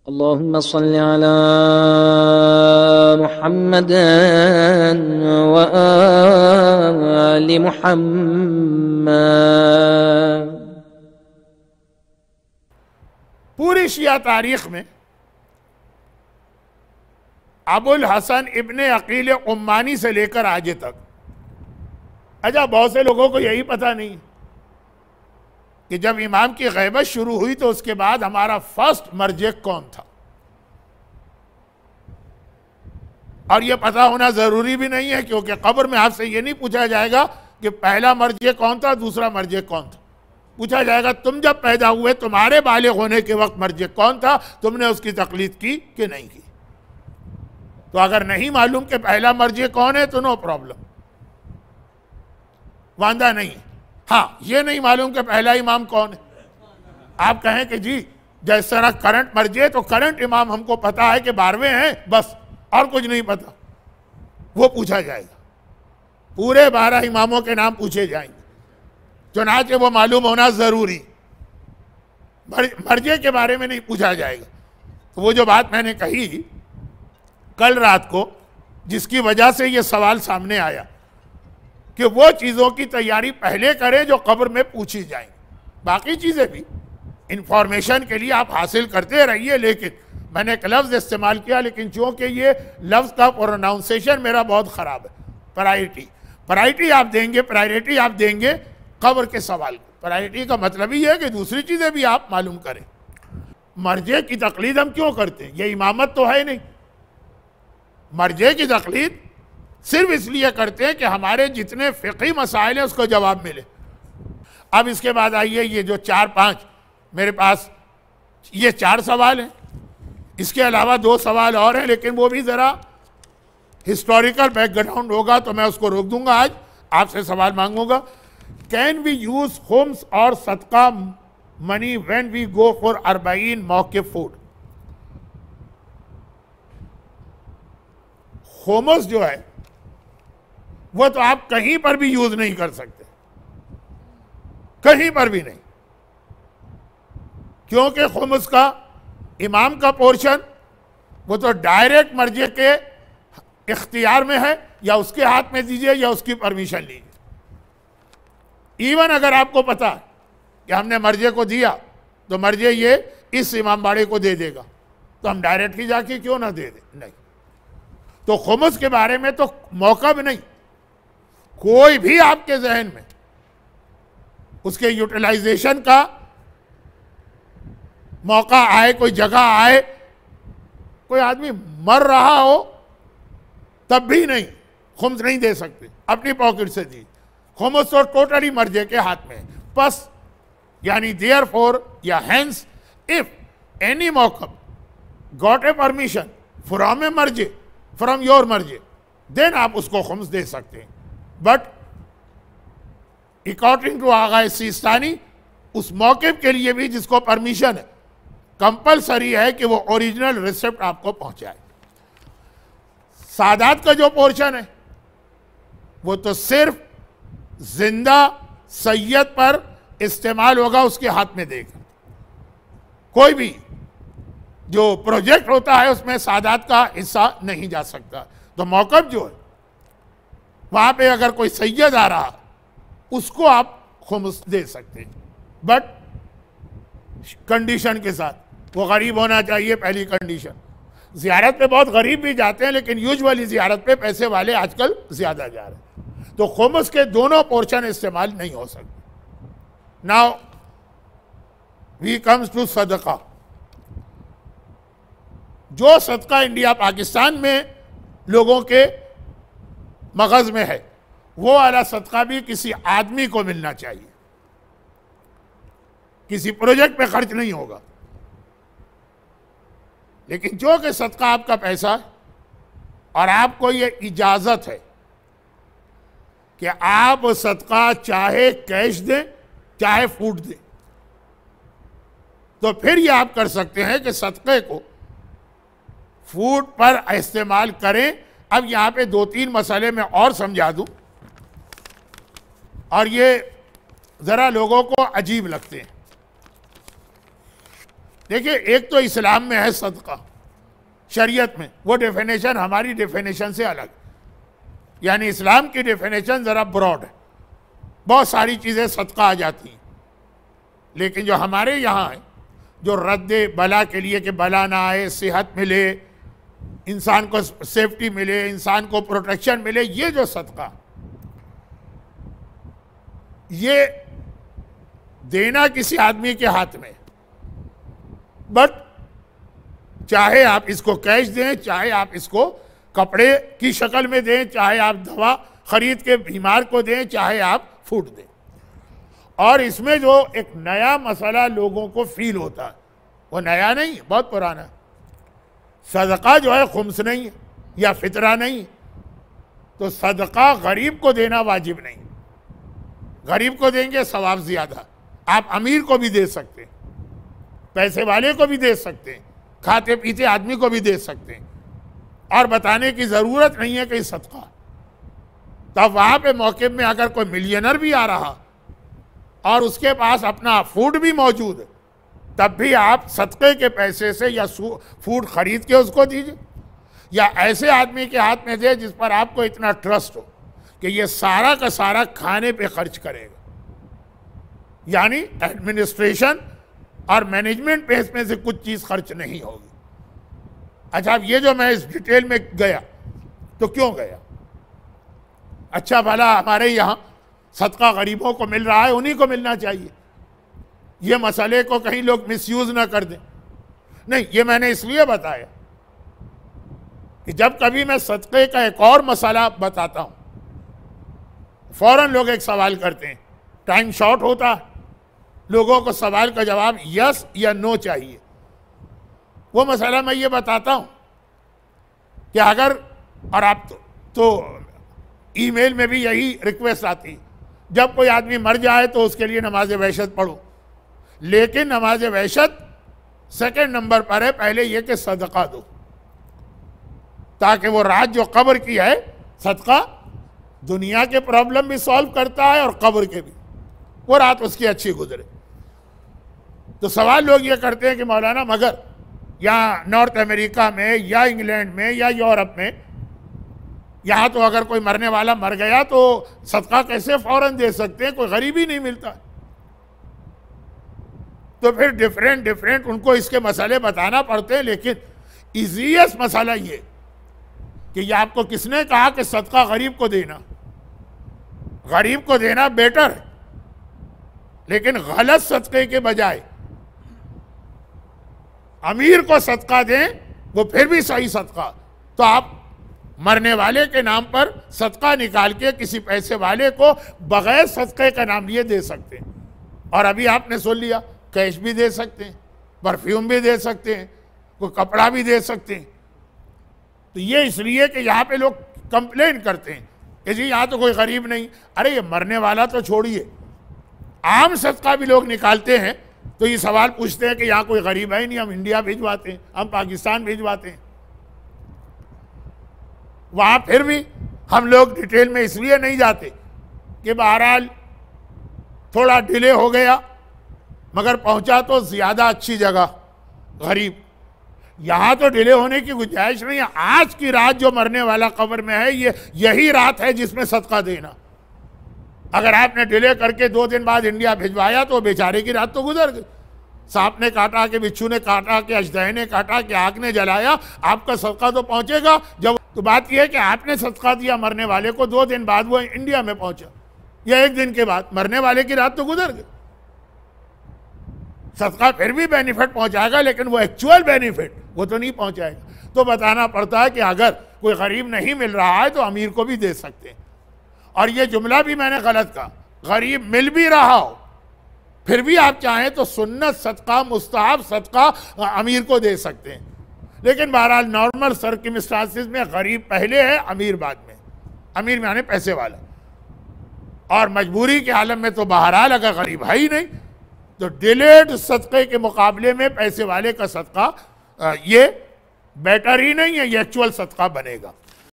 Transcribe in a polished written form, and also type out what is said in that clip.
اللهم صل على محمد وآل محمد. پوری شیعہ تاریخ میں ابو الحسن ابن عقیل عمانی سے لے کر آج تک اچھا بہت سے لوگوں کو یہی پتہ نہیں کہ جب امام کی غیبت شروع ہوئی تو اس کے بعد ہمارا فرسٹ مرجع کون تھا. اور یہ پتہ ہونا ضروری بھی نہیں ہے کیونکہ قبر میں آپ سے یہ نہیں پوچھا جائے گا کہ پہلا مرجع کون تھا دوسرا مرجع کون تھا. پوچھا جائے گا تم جب پیدا ہوئے تمہارے بالغ ہونے کے وقت مرجع کون تھا, تم نے اس کی تقلید کی کہ نہیں کی. تو اگر نہیں معلوم کہ پہلا مرجع کون ہے تو نو پرابلم, واندہ نہیں. ہاں یہ نہیں معلوم کہ پہلا امام کون ہے. آپ کہیں کہ جی جس طرح کرنٹ مرجع تو کرنٹ امام ہم کو پتا ہے کہ 12ویں ہیں بس اور کچھ نہیں پتا, وہ پوچھا جائے گا. پورے 12 اماموں کے نام پوچھے جائیں گے, چنانچہ وہ معلوم ہونا ضروری. مرجع کے بارے میں نہیں پوچھا جائے گا. تو وہ جو بات میں نے کہی کل رات کو جس کی وجہ سے یہ سوال سامنے آیا کہ وہ چیزوں کی تیاری پہلے کریں جو قبر میں پوچھی جائیں. باقی چیزیں بھی انفارمیشن کے لیے آپ حاصل کرتے رہیے, لیکن میں نے ایک لفظ استعمال کیا لیکن چونکہ یہ لفظ کا پروناؤنسیشن میرا بہت خراب ہے. پرائرٹی آپ دیں گے, پرائرٹی آپ دیں گے قبر کے سوال کو. پرائرٹی کا مطلب ہی ہے کہ دوسری چیزیں بھی آپ معلوم کریں. مرجع کی تقلید ہم کیوں کرتے ہیں؟ یہ امامت تو ہے نہیں. مرجع کی تقلید صرف اس لیے کرتے ہیں کہ ہمارے جتنے فقہی مسائل ہیں اس کو جواب ملے. اب اس کے بعد آئیے یہ جو 4-5 میرے پاس یہ 4 سوال ہیں, اس کے علاوہ 2 سوال اور ہیں لیکن وہ بھی ذرا ہسٹوریکل بیک گراؤنڈ ہوگا تو میں اس کو روک دوں گا. آج آپ سے سوال مانگوں گا, کین وی یوز خمس اور صدقہ منی وین وی گو فار 40 موقف فوڈ؟ خمس جو ہے وہ تو آپ کہیں پر بھی یوز نہیں کر سکتے, کہیں پر بھی نہیں, کیونکہ خمس کا امام کا پورشن وہ تو ڈائریکٹ مرجع کے اختیار میں ہے, یا اس کے ہاتھ میں دیجئے یا اس کی پرمیشن لیجئے. ایون اگر آپ کو پتا کہ ہم نے مرجع کو دیا تو مرجع یہ اس امام باڑے کو دے دے گا تو ہم ڈائریکٹ ہی جا کے کیوں نہ دے دیں. نہیں, تو خمس کے بارے میں تو موقع بھی نہیں. کوئی بھی آپ کے ذہن میں اس کے یوٹیلائزیشن کا موقع آئے, کوئی جگہ آئے, کوئی آدمی مر رہا ہو تب بھی نہیں, خمس نہیں دے سکتے, اپنی پاکٹ سے دی. خمس تو ٹوٹلی مرجع کے ہاتھ میں. پس یعنی دیئر فور یا ہینس if any موقف got a permission from a مرجع from your مرجع then آپ اس کو خمس دے سکتے ہیں. بٹ اکارڈنگ ٹو آغا سیستانی اس موقف کے لیے بھی جس کو پرمیشن ہے کمپلسری ہے کہ وہ اوریجنل ریسپٹ آپ کو پہنچائے. سادات کا جو پورشن ہے وہ تو صرف زندہ سید پر استعمال ہوگا, اس کے ہاتھ میں دے گا. کوئی بھی جو پروجیکٹ ہوتا ہے اس میں سادات کا حصہ نہیں جا سکتا. تو موقف جو ہے وہاں پہ اگر کوئی سید آ رہا اس کو آپ خمس دے سکتے ہیں, بٹ کنڈیشن کے ساتھ. وہ غریب ہونا چاہیے پہلی کنڈیشن. زیارت پہ بہت غریب بھی جاتے ہیں لیکن یوجولی زیارت پہ پیسے والے آج کل زیادہ جا رہے ہیں, تو خمس کے دونوں پورشن استعمال نہیں ہو سکتے. ناؤ وی کمز ٹو صدقہ. جو صدقہ انڈیا پاکستان میں لوگوں کے مغز میں ہے وہ والا صدقہ بھی کسی آدمی کو ملنا چاہیے, کسی پروجیکٹ پہ خرچ نہیں ہوگا. لیکن جو کہ صدقہ آپ کا پیسہ ہے اور آپ کو یہ اجازت ہے کہ آپ صدقہ چاہے کیش دیں چاہے فوڈ دیں, تو پھر یہ آپ کر سکتے ہیں کہ صدقے کو فوڈ پر استعمال کریں. اب یہاں پہ 2-3 مسئلے میں اور سمجھا دوں, اور یہ ذرا لوگوں کو عجیب لگتے ہیں. دیکھیں ایک تو اسلام میں ہے صدقہ، شریعت میں، وہ ڈیفینیشن ہماری ڈیفینیشن سے الگ، یعنی اسلام کی ڈیفینیشن ذرا براڈ ہے، بہت ساری چیزیں صدقہ آ جاتی ہیں، لیکن جو ہمارے یہاں ہے جو رد بلا کے لیے کہ بلا نہ آئے، صحت ملے، انسان کو سیفٹی ملے، انسان کو پروٹیکشن ملے، یہ جو صدقہ یہ دینا کسی آدمی کے ہاتھ میں، بٹ چاہے آپ اس کو کیش دیں، چاہے آپ اس کو کپڑے کی شکل میں دیں، چاہے آپ دوا خرید کے بیمار کو دیں، چاہے آپ فوڈ دیں. اور اس میں جو ایک نیا مسئلہ لوگوں کو فیل ہوتا ہے، وہ نیا نہیں، بہت پرانا ہے. صدقہ جو ہے خمس نہیں یا فطرہ نہیں، تو صدقہ غریب کو دینا واجب نہیں. غریب کو دیں گے ثواب زیادہ، آپ امیر کو بھی دے سکتے ہیں، پیسے والے کو بھی دے سکتے ہیں، کھاتے پیتے آدمی کو بھی دے سکتے ہیں، اور بتانے کی ضرورت نہیں ہے کہ یہ صدقہ. تب وہاں پہ موقع میں اگر کوئی ملینر بھی آ رہا اور اس کے پاس اپنا فوڈ بھی موجود ہے، تب بھی آپ صدقے کے پیسے سے یا فوڈ خرید کے اس کو دیجئے، یا ایسے آدمی کے ہاتھ میں دے جس پر آپ کو اتنا ٹرسٹ ہو کہ یہ سارا کا سارا کھانے پہ خرچ کرے گا، یعنی ایڈمنسٹریشن اور مینجمنٹ پہ اس میں سے کچھ چیز خرچ نہیں ہوگی. اچھا اب یہ جو میں اس ڈیٹیل میں گیا تو کیوں گیا؟ اچھا بھلا ہمارے یہاں صدقہ غریبوں کو مل رہا ہے، انہی کو ملنا چاہیے، یہ مسئلے کو کہیں لوگ مس یوز نہ کر دیں. نہیں، یہ میں نے اس لیے بتایا کہ جب کبھی میں صدقے کا ایک اور مسئلہ بتاتا ہوں، فوراً لوگ ایک سوال کرتے ہیں، ٹائم شارٹ ہوتا ہے، لوگوں کو سوال کا جواب یس یا نو چاہیے. وہ مسئلہ میں یہ بتاتا ہوں کہ اگر، اور آپ تو ای میل میں بھی یہی ریکویسٹ آتی، جب کوئی آدمی مر جائے تو اس کے لیے نماز وحشت پڑھو، لیکن نماز وحشت سیکنڈ نمبر پر ہے، پہلے یہ کہ صدقہ دو، تاکہ وہ رات جو قبر کی ہے، صدقہ دنیا کے پرابلم بھی سالو کرتا ہے اور قبر کے بھی، وہ رات اس کی اچھی گزرے. تو سوال لوگ یہ کرتے ہیں کہ مولانا مگر یا نارتھ امریکہ میں یا انگلینڈ میں یا یورپ میں، یہاں تو اگر کوئی مرنے والا مر گیا تو صدقہ کیسے فوراً دے سکتے ہیں، کوئی غریب ہی نہیں ملتا. تو پھر ڈیفرنٹ ان کو اس کے مسئلے بتانا پڑتے ہیں، لیکن ایزیسٹ مسئلہ یہ کہ یہ آپ کو کس نے کہا کہ صدقہ غریب کو دینا؟ غریب کو دینا بیٹر ہے، لیکن غلط صدقے کے بجائے امیر کو صدقہ دیں، وہ پھر بھی صحیح صدقہ. تو آپ مرنے والے کے نام پر صدقہ نکال کے کسی پیسے والے کو بغیر صدقے کا نام لیے دے سکتے ہیں. اور ابھی آپ نے سن لیا، کیش بھی دے سکتے ہیں، پرفیوم بھی دے سکتے ہیں، کوئی کپڑا بھی دے سکتے ہیں. تو یہ اس لیے کہ یہاں پہ لوگ کمپلین کرتے ہیں کہ جی یہاں تو کوئی غریب نہیں. ارے یہ مرنے والا تو چھوڑیے، عام صدقہ بھی لوگ نکالتے ہیں تو یہ سوال پوچھتے ہیں کہ یہاں کوئی غریب ہے نہیں، ہم انڈیا بھیجواتے ہیں، ہم پاکستان بھیجواتے ہیں. وہاں پھر بھی ہم لوگ ڈیٹیل میں اس لیے نہیں جاتے کہ بہرحال تھوڑا ڈیلے ہو گیا مگر پہنچا تو زیادہ اچھی جگہ غریب. یہاں تو ڈیلے ہونے کی گنجائش نہیں ہے. آج کی رات جو مرنے والا قبر میں ہے، یہی رات ہے جس میں صدقہ دینا. اگر آپ نے ڈیلے کر کے 2 دن بعد انڈیا بھجوایا تو بیچارے کی رات تو گزر گئی. سانپ نے کاٹا کہ بچھو نے کاٹا کہ اژدہے نے کاٹا کہ آگ نے جلایا، آپ کا صدقہ تو پہنچے گا. جب تو بات یہ ہے کہ آپ نے صدقہ دیا مرنے والے کو، 2 دن بعد وہ انڈیا میں پہنچا یا 1 دن کے بعد، مرنے والے کی رات تو گزر گئی. صدقہ پھر بھی بینیفٹ پہنچائے گا، لیکن وہ ایکچوئل بینیفٹ وہ تو نہیں پہنچائے گا. تو بتانا پڑتا ہے کہ اگر کوئی غریب نہیں مل رہا ہے تو امیر کو بھی دے سکتے ہیں. اور یہ جملہ بھی میں نے غلط کہا، غریب مل بھی رہا ہو پھر بھی آپ چاہیں تو سنت صدقہ، مستحب صدقہ امیر کو دے سکتے ہیں. لیکن بہرحال نارمل سرکمسٹانسز میں غریب پہلے ہے، امیر بعد میں. امیر میں یعنی پیسے والا. اور مجبوری کے عالم میں تو بہرحال اگر غریب ہے ہی نہیں تو ڈیلیڈ صدقے کے مقابلے میں پیسے والے کا صدقہ یہ بیٹر ہی نہیں ہے، یہ ایکچول صدقہ بنے گا.